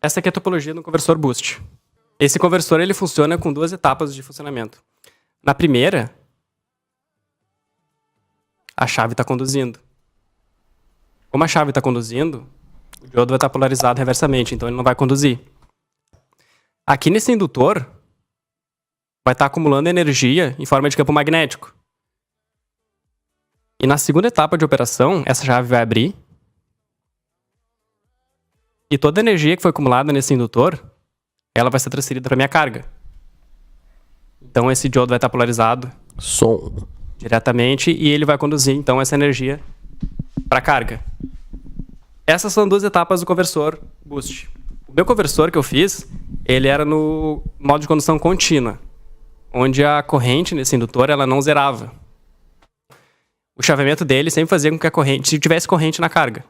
Essa aqui é a topologia do conversor boost. Esse conversor ele funciona com duas etapas de funcionamento. Na primeira, a chave está conduzindo. Como a chave está conduzindo, o diodo vai estar polarizado reversamente, então ele não vai conduzir. Aqui nesse indutor, vai estar acumulando energia em forma de campo magnético. E na segunda etapa de operação, essa chave vai abrir. E toda a energia que foi acumulada nesse indutor, ela vai ser transferida para a minha carga. Então esse diodo vai estar polarizado diretamente e ele vai conduzir então essa energia para a carga. Essas são duas etapas do conversor boost. O meu conversor que eu fiz, ele era no modo de condução contínua, onde a corrente nesse indutor ela não zerava. O chaveamento dele sempre fazia com que a corrente, se tivesse corrente na carga.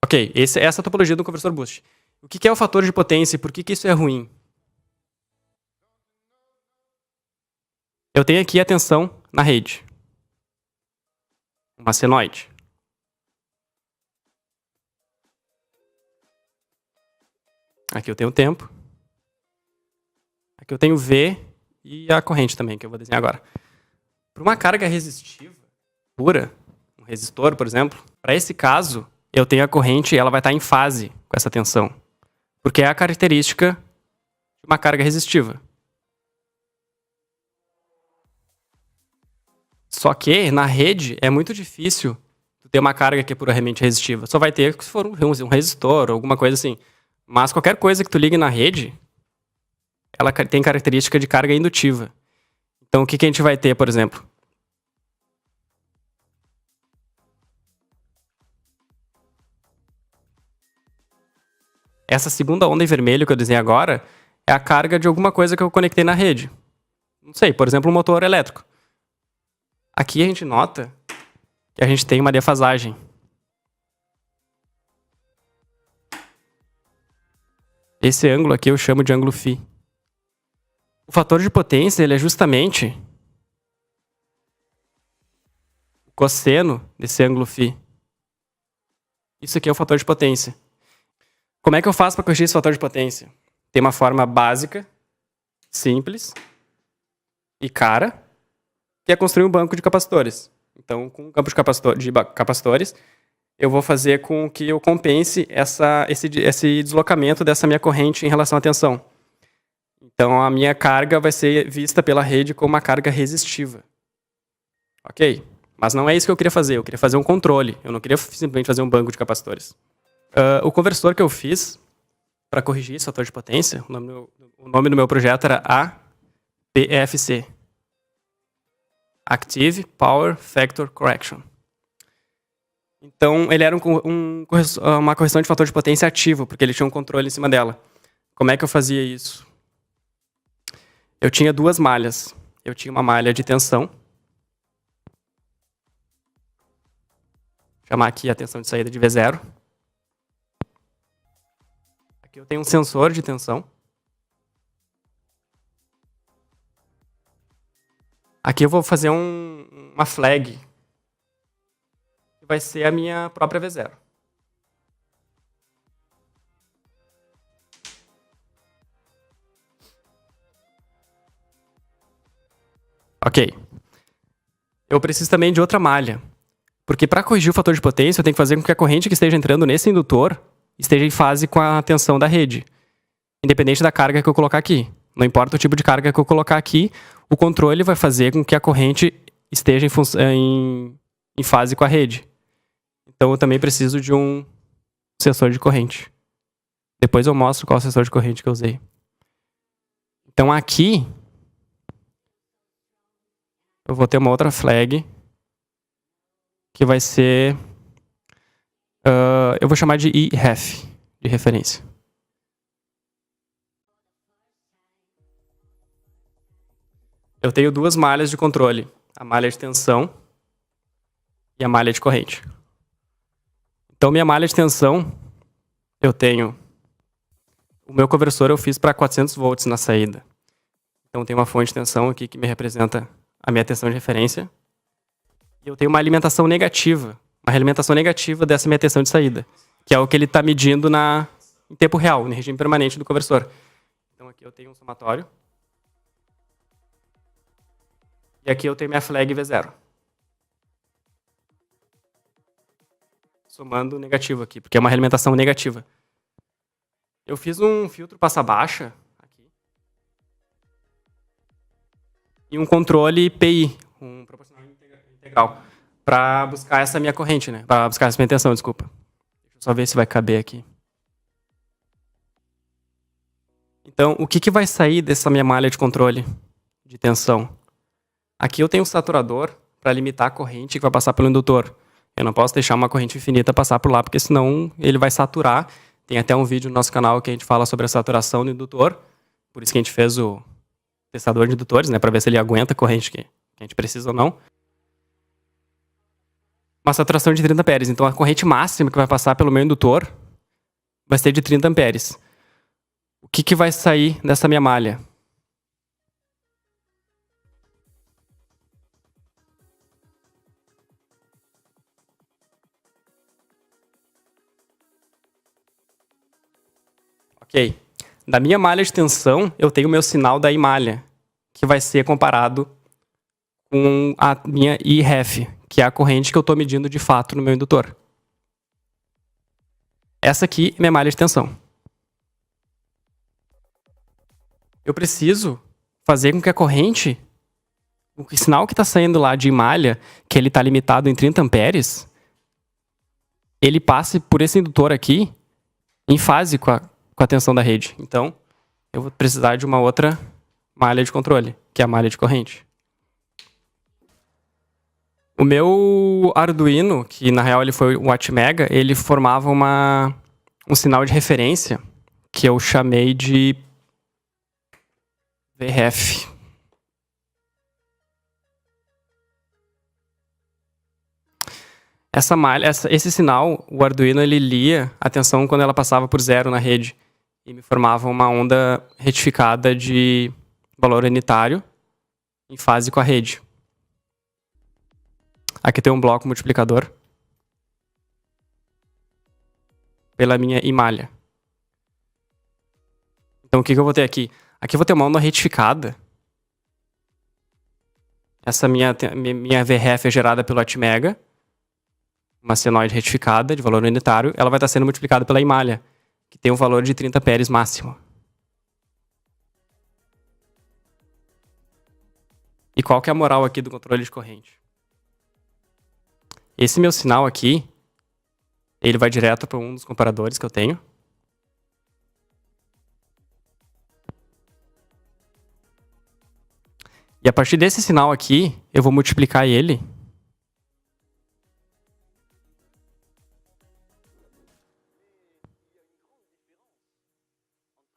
Ok, essa é a topologia do conversor boost. O que é o fator de potência e por que isso é ruim? Eu tenho aqui a tensão na rede. Uma senoide. Aqui eu tenho o tempo. Aqui eu tenho V e a corrente também, que eu vou desenhar agora. Para uma carga resistiva pura, um resistor, por exemplo, para esse caso, eu tenho a corrente e ela vai estar em fase com essa tensão. Porque é a característica de uma carga resistiva. Só que, na rede, é muito difícil ter uma carga que é puramente resistiva. Só vai ter se for um resistor ou alguma coisa assim. Mas qualquer coisa que tu ligue na rede, ela tem característica de carga indutiva. Então, o que a gente vai ter, por exemplo? Essa segunda onda em vermelho que eu desenhei agora é a carga de alguma coisa que eu conectei na rede. Não sei, por exemplo, um motor elétrico. Aqui a gente nota que a gente tem uma defasagem. Esse ângulo aqui eu chamo de ângulo φ. O fator de potência ele é justamente o cosseno desse ângulo φ. Isso aqui é o fator de potência. Como é que eu faço para corrigir esse fator de potência? Tem uma forma básica, simples e cara, que é construir um banco de capacitores. Então, com um campo de capacitores, eu vou fazer com que eu compense esse deslocamento dessa minha corrente em relação à tensão. Então, a minha carga vai ser vista pela rede como uma carga resistiva. Ok? Mas não é isso que eu queria fazer. Eu queria fazer um controle. Eu não queria simplesmente fazer um banco de capacitores. O conversor que eu fiz para corrigir esse fator de potência, o nome do meu projeto era APFC. Active Power Factor Correction. Então, ele era uma correção de fator de potência ativo, porque ele tinha um controle em cima dela. Como é que eu fazia isso? Eu tinha duas malhas. Eu tinha uma malha de tensão. Vou chamar aqui a tensão de saída de V0. Aqui eu tenho um sensor de tensão. Aqui eu vou fazer uma flag, que vai ser a minha própria V0. Ok. Eu preciso também de outra malha, porque para corrigir o fator de potência, eu tenho que fazer com que a corrente que esteja entrando nesse indutor esteja em fase com a tensão da rede, independente da carga que eu colocar aqui. Não importa o tipo de carga que eu colocar aqui, o controle vai fazer com que a corrente esteja em fase com a rede. Então eu também preciso de um sensor de corrente. Depois eu mostro qual sensor de corrente que eu usei. Então aqui eu vou ter uma outra flag que vai ser... eu vou chamar de IREF, de referência. Eu tenho duas malhas de controle. A malha de tensão e a malha de corrente. Então, minha malha de tensão, eu tenho... O meu conversor eu fiz para 400 volts na saída. Então, tem uma fonte de tensão aqui que me representa a minha tensão de referência. E eu tenho uma alimentação negativa. Uma realimentação negativa dessa minha tensão de saída, que é o que ele está medindo em tempo real, no regime permanente do conversor. Então aqui eu tenho um somatório. E aqui eu tenho minha flag V0. Somando negativo aqui, porque é uma realimentação negativa. Eu fiz um filtro passa-baixa aqui. E um controle PI, um proporcional integral, para buscar essa minha corrente, né? Para buscar essa minha tensão, desculpa. Deixa eu só ver se vai caber aqui. Então, o que vai sair dessa minha malha de controle de tensão? Aqui eu tenho um saturador para limitar a corrente que vai passar pelo indutor. Eu não posso deixar uma corrente infinita passar por lá, porque senão ele vai saturar. Tem até um vídeo no nosso canal que a gente fala sobre a saturação do indutor. Por isso que a gente fez o testador de indutores, né, para ver se ele aguenta a corrente que a gente precisa ou não. Uma saturação de 30 amperes. Então a corrente máxima que vai passar pelo meu indutor vai ser de 30 amperes. O que vai sair dessa minha malha? Ok. Da minha malha de tensão, eu tenho o meu sinal da I-malha, que vai ser comparado com a minha I-ref, que é a corrente que eu estou medindo de fato no meu indutor. Essa aqui é minha malha de tensão. Eu preciso fazer com que a corrente, o sinal que está saindo lá de malha, que ele está limitado em 30 amperes, ele passe por esse indutor aqui em fase com a tensão da rede. Então, eu vou precisar de uma outra malha de controle, que é a malha de corrente. O meu Arduino, que na real ele foi o Atmega, ele formava um sinal de referência que eu chamei de VRF. Essa malha, esse sinal, o Arduino ele lia a tensão quando ela passava por 0 na rede e me formava uma onda retificada de valor unitário em fase com a rede. Aqui tem um bloco multiplicador pela minha I-malha. Então o que eu vou ter aqui? Aqui eu vou ter uma onda retificada. Essa minha VRF é gerada pelo Atmega, uma senoide retificada de valor unitário. Ela vai estar sendo multiplicada pela I-malha, que tem um valor de 30 amperes máximo. E qual que é a moral aqui do controle de corrente? Esse meu sinal aqui, ele vai direto para um dos comparadores que eu tenho. E a partir desse sinal aqui, eu vou multiplicar ele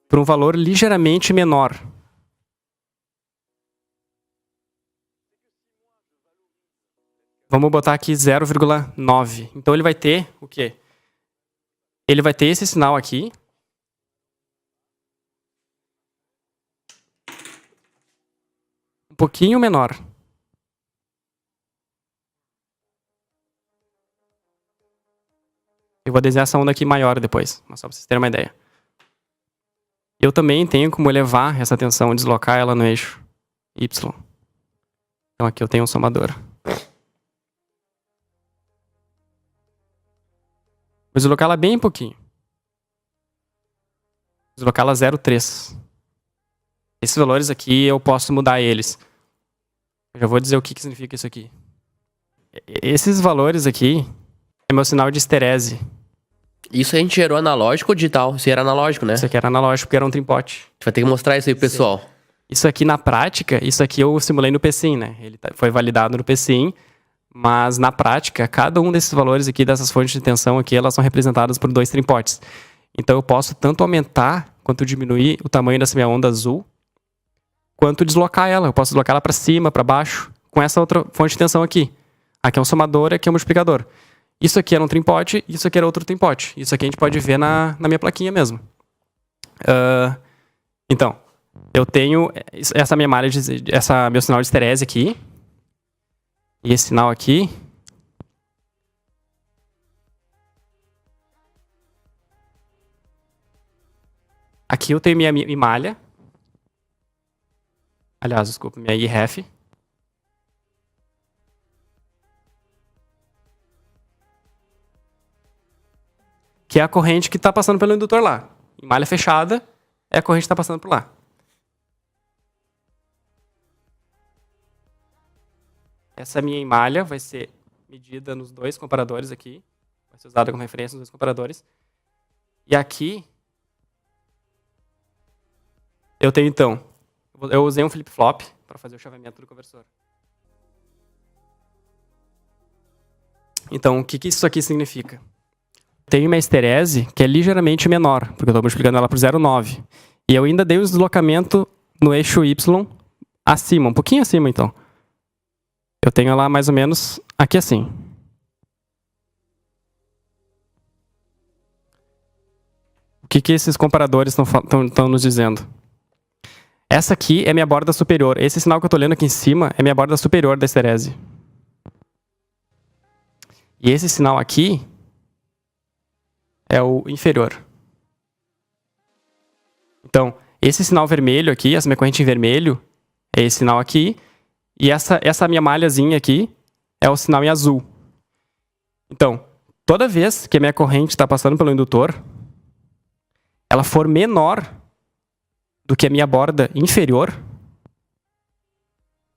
por um valor ligeiramente menor. Vamos botar aqui 0,9. Então ele vai ter o quê? Ele vai ter esse sinal aqui. Um pouquinho menor. Eu vou desenhar essa onda aqui maior depois, mas só para vocês terem uma ideia. Eu também tenho como elevar essa tensão, deslocar ela no eixo Y. Então aqui eu tenho um somador. Vou deslocá-la bem pouquinho. Deslocá-la 0,3. Esses valores aqui eu posso mudar eles. Eu já vou dizer o que significa isso aqui. Esses valores aqui é meu sinal de esterese. Isso a gente gerou analógico ou digital? Isso era analógico, né? Isso aqui era analógico, porque era um trimpote. A gente vai ter que mostrar isso aí pro pessoal. Isso aqui na prática, isso aqui eu simulei no PSIM, né? Ele foi validado no PSIM, mas na prática, cada um desses valores aqui, dessas fontes de tensão aqui, elas são representadas por 2 trimpotes. Então eu posso tanto aumentar quanto diminuir o tamanho dessa minha onda azul, quanto deslocar ela. Eu posso deslocar ela para cima, para baixo, com essa outra fonte de tensão aqui. Aqui é um somador, aqui é um multiplicador. Isso aqui era um trimpote, isso aqui era outro trimpote. Isso aqui a gente pode ver na minha plaquinha mesmo. Então, eu tenho essa minha malha, meu sinal de esterese aqui. E esse sinal aqui. Aqui eu tenho minha malha. Aliás, desculpa, minha IREF. Que é a corrente que está passando pelo indutor lá. Em malha fechada, é a corrente que está passando por lá. Essa minha malha vai ser medida nos dois comparadores aqui. Vai ser usada como referência nos dois comparadores. E aqui, eu tenho então, eu usei um flip-flop para fazer o chaveamento do conversor. Então, o que isso aqui significa? Tenho uma esterese que é ligeiramente menor, porque eu estou multiplicando ela por 0,9. E eu ainda dei um deslocamento no eixo Y acima, um pouquinho acima então. Eu tenho ela mais ou menos aqui assim. O que esses comparadores estão nos dizendo? Essa aqui é minha borda superior. Esse sinal que eu estou lendo aqui em cima é minha borda superior da esterese. E esse sinal aqui é o inferior. Então, esse sinal vermelho aqui, essa minha corrente em vermelho, é esse sinal aqui. E essa minha malhazinha aqui é o sinal em azul. Então, toda vez que a minha corrente está passando pelo indutor, ela for menor do que a minha borda inferior,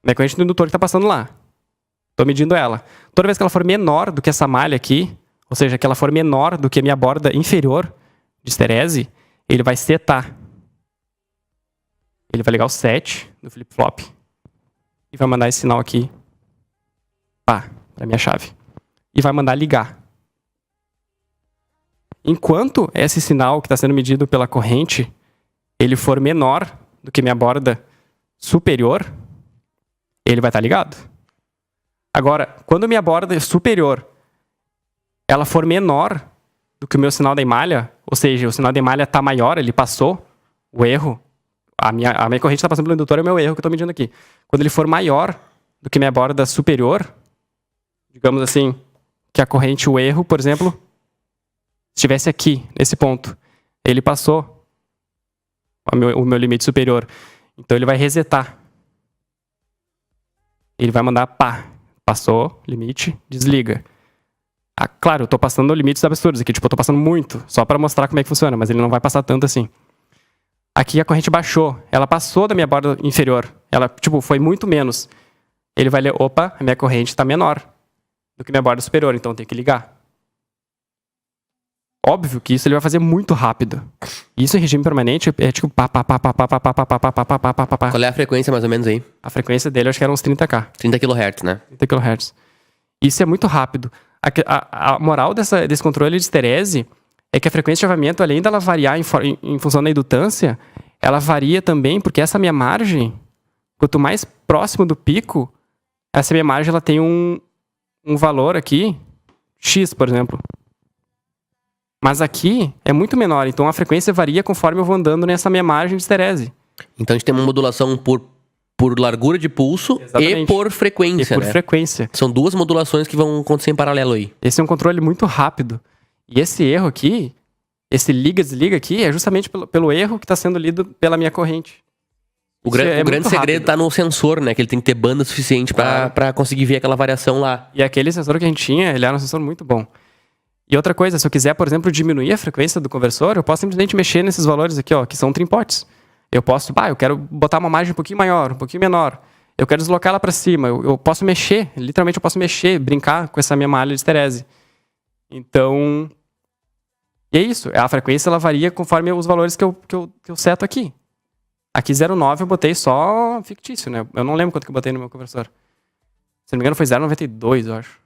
minha corrente do indutor que está passando lá. Estou medindo ela. Toda vez que ela for menor do que essa malha aqui, ou seja, que ela for menor do que a minha borda inferior de esterese, ele vai setar. Ele vai ligar o set do flip-flop e vai mandar esse sinal aqui para a minha chave. E vai mandar ligar. Enquanto esse sinal que está sendo medido pela corrente, ele for menor do que minha borda superior, ele vai estar ligado. Agora, quando minha borda superior ela for menor do que o meu sinal da malha, ou seja, o sinal da malha está maior, ele passou o erro, a minha corrente está passando pelo indutor, é o meu erro que eu estou medindo aqui. Quando ele for maior do que minha borda superior, digamos assim, que a corrente, o erro, por exemplo, estivesse aqui, nesse ponto, ele passou o meu limite superior. Então ele vai resetar. Ele vai mandar pá, passou, limite, desliga. Ah, claro, eu estou passando limites absurdos aqui, tipo, eu estou passando muito, só para mostrar como é que funciona, mas ele não vai passar tanto assim. Aqui a corrente baixou, ela passou da minha borda inferior, ela, tipo, foi muito menos. Ele vai ler, opa, a minha corrente está menor do que minha borda superior, então eu tenho que ligar. Óbvio que isso ele vai fazer muito rápido. Isso em regime permanente é tipo pá, pá, pá, pá, pá, pá, pá, pá, pá, pá, pá, pá, pá, pá. Qual é a frequência mais ou menos aí? A frequência dele acho que era uns 30K. 30 kHz, né? 30 kHz. Isso é muito rápido. A moral desse controle de esterese é que a frequência de chaveamento, além dela variar em função da indutância, ela varia também, porque essa minha margem, quanto mais próximo do pico, essa minha margem ela tem um valor aqui, X, por exemplo. Mas aqui é muito menor, então a frequência varia conforme eu vou andando nessa minha margem de esterese. Então a gente tem uma modulação por largura de pulso. Exatamente. E por frequência, e por frequência. São duas modulações que vão acontecer em paralelo aí. Esse é um controle muito rápido. E esse erro aqui, esse liga-desliga aqui, é justamente pelo erro que está sendo lido pela minha corrente. O grande segredo está no sensor, né? Que ele tem que ter banda suficiente para conseguir ver aquela variação lá. E aquele sensor que a gente tinha, ele era um sensor muito bom. E outra coisa, se eu quiser, por exemplo, diminuir a frequência do conversor, eu posso simplesmente mexer nesses valores aqui, ó, que são trimpotes. Eu posso, eu quero botar uma margem um pouquinho maior, um pouquinho menor. Eu quero deslocar ela para cima. Eu posso mexer, literalmente eu posso mexer, brincar com essa minha malha de esterese. Então, e é isso. A frequência ela varia conforme os valores que eu seto aqui. Aqui 0,9 eu botei só fictício, né? Eu não lembro quanto que eu botei no meu conversor. Se não me engano foi 0,92, eu acho.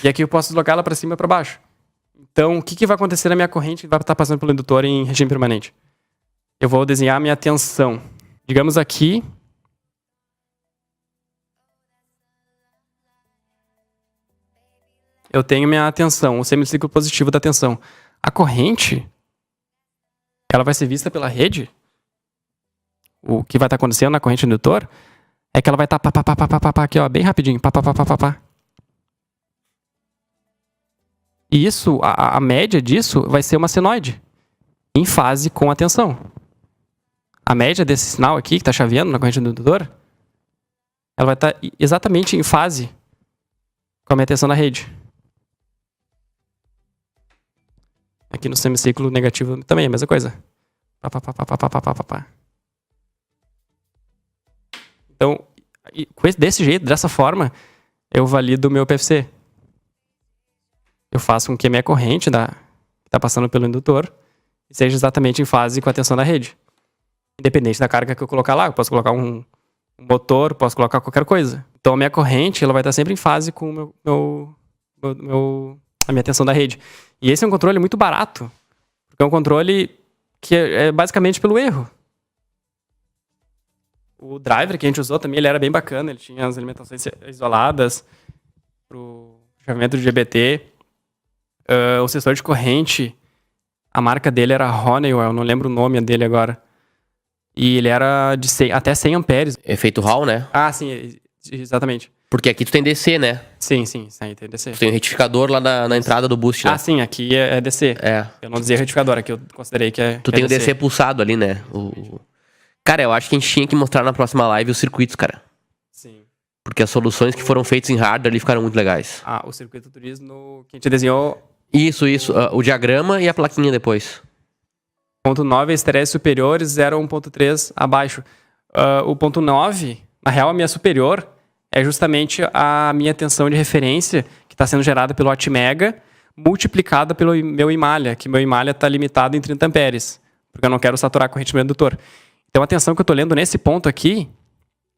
E aqui eu posso deslocar ela para cima e para baixo. Então, o que vai acontecer na minha corrente que vai estar passando pelo indutor em regime permanente? Eu vou desenhar a minha tensão. Digamos aqui, eu tenho minha tensão, o semiciclo positivo da tensão. A corrente, ela vai ser vista pela rede. O que vai estar acontecendo na corrente do indutor é que ela vai estar aqui, ó, bem rapidinho. E isso, a média disso vai ser uma senoide. em fase com a tensão. A média desse sinal aqui, que está chaveando na corrente do indutor, ela vai estar exatamente em fase com a minha tensão na rede. Aqui no semiciclo negativo também é a mesma coisa. Então, desse jeito, dessa forma, eu valido o meu PFC. Eu faço com que a minha corrente que está passando pelo indutor seja exatamente em fase com a tensão da rede. Independente da carga que eu colocar lá. Eu posso colocar um motor, posso colocar qualquer coisa. Então, a minha corrente ela vai estar sempre em fase com a minha tensão da rede. E esse é um controle muito barato. Porque é um controle que é basicamente pelo erro. O driver que a gente usou também, ele era bem bacana. Ele tinha as alimentações isoladas para o chaveamento de GBT. O sensor de corrente, a marca dele era Honeywell, não lembro o nome dele agora. E ele era de até 100 amperes. Efeito Hall, né? Ah, sim, exatamente. Porque aqui tu tem DC, né? Sim, aí tem DC. Tu tem um retificador lá na entrada do boost, né? Ah, sim, aqui é DC. É. Eu não dizia retificador, aqui eu considerei que é Tu tem o DC pulsado ali, né? Cara, eu acho que a gente tinha que mostrar na próxima live os circuitos, cara. Sim. Porque as soluções que foram feitas em hardware ali ficaram muito legais. Ah, o circuito turismo que a gente desenhou... Isso. O diagrama e a plaquinha depois. 0.9 esterese superior, 0.1.3 abaixo. O ponto 9, na real, a minha superior é justamente a minha tensão de referência que está sendo gerada pelo Atmega, multiplicada pelo meu Imalha, que meu Imalha está limitado em 30 amperes, porque eu não quero saturar a corrente do indutor. Então a tensão que eu estou lendo nesse ponto aqui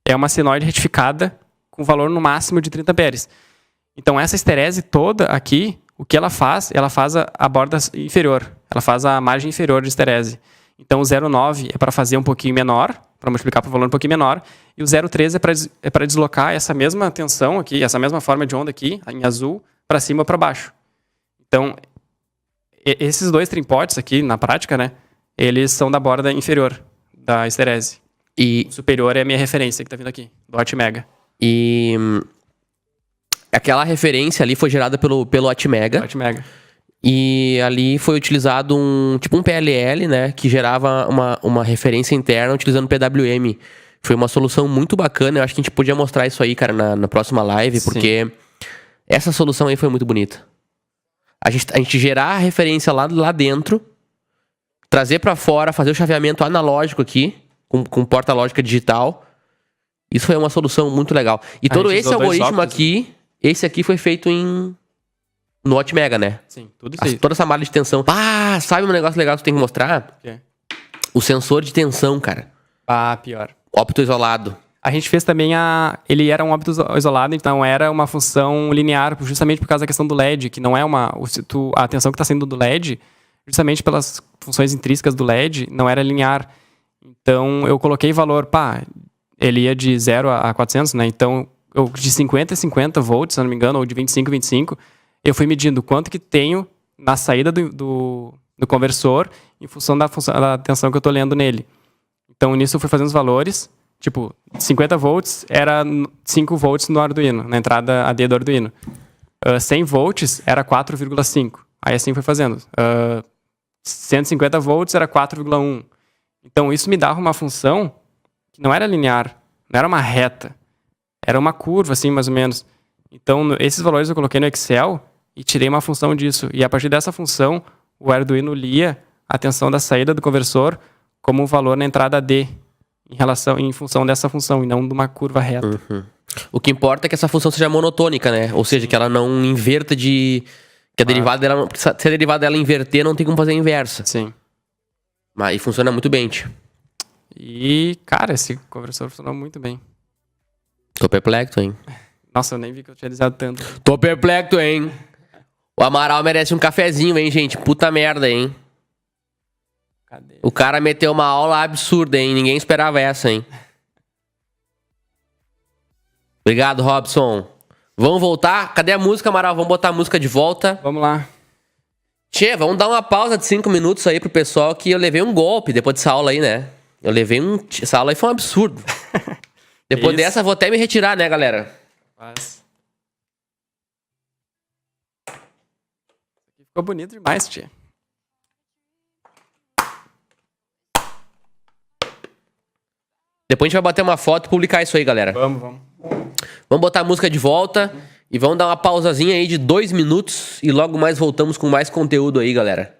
é uma senoide retificada com valor no máximo de 30 amperes. Então essa esterese toda aqui, o que ela faz a borda inferior. Ela faz a margem inferior de esterese. Então o 0,9 é para fazer um pouquinho menor, para multiplicar para um valor um pouquinho menor, e o 0,3 é para deslocar essa mesma tensão aqui, essa mesma forma de onda aqui, em azul, para cima ou para baixo. Então, esses dois trimpotes aqui, na prática, né, eles são da borda inferior da esterese. E o superior é a minha referência que está vindo aqui, do Atmega. E aquela referência ali foi gerada pelo Atmega. Atmega. E ali foi utilizado um PLL, né? Que gerava uma referência interna utilizando PWM. Foi uma solução muito bacana. Eu acho que a gente podia mostrar isso aí, cara, na próxima live. Sim. Porque essa solução aí foi muito bonita. A gente gerar a referência lá dentro, trazer pra fora, fazer o chaveamento analógico aqui, com porta lógica digital. Isso foi uma solução muito legal. E todo esse algoritmo aqui, esse aqui foi feito no Atmega, né? Sim, tudo isso. Toda essa malha de tensão. Ah, sabe um negócio legal que tu tem que mostrar? O quê? O sensor de tensão, cara. Ah, pior. Ópto isolado. A gente fez também ele era um ópto isolado, então era uma função linear, justamente por causa da questão do LED, que não é a tensão que está saindo do LED, justamente pelas funções intrínsecas do LED, não era linear. Então, eu coloquei valor, ele ia de 0 a 400, né? Então, de 50 a 50 volts, se não me engano, ou de 25 a 25, eu fui medindo quanto que tenho na saída do conversor em função da tensão que eu estou lendo nele. Então, nisso eu fui fazendo os valores. Tipo, 50 volts era 5 volts no Arduino, na entrada AD do Arduino. 100 volts era 4,5. Aí assim foi fazendo. 150 volts era 4,1. Então, isso me dava uma função que não era linear, não era uma reta. Era uma curva, assim, mais ou menos. Então, esses valores eu coloquei no Excel e tirei uma função disso. E a partir dessa função, o Arduino lia a tensão da saída do conversor como um valor na entrada D, em função dessa função, e não de uma curva reta. Uhum. O que importa é que essa função seja monotônica, né? Ou seja, que ela não inverta que a derivada dela... Se a derivada dela inverter, não tem como fazer a inversa. Sim. Mas funciona muito bem, tio. E, cara, esse conversor funcionou muito bem. Tô perplexo, hein? Nossa, eu nem vi que eu tinha desenhado tanto. Tô perplexo, hein? O Amaral merece um cafezinho, hein, gente? Puta merda, hein? Cadê? O cara meteu uma aula absurda, hein? Ninguém esperava essa, hein? Obrigado, Robson. Vamos voltar? Cadê a música, Amaral? Vamos botar a música de volta. Vamos lá. Tchê, vamos dar uma pausa de 5 minutos aí pro pessoal, que eu levei um golpe depois dessa aula aí, né? Essa aula aí foi um absurdo. Depois dessa, eu vou até me retirar, né, galera? Mas... ficou bonito demais, tia. Depois a gente vai bater uma foto e publicar isso aí, galera. Vamos. Vamos botar a música de volta e vamos dar uma pausazinha aí de 2 minutos e logo mais voltamos com mais conteúdo aí, galera.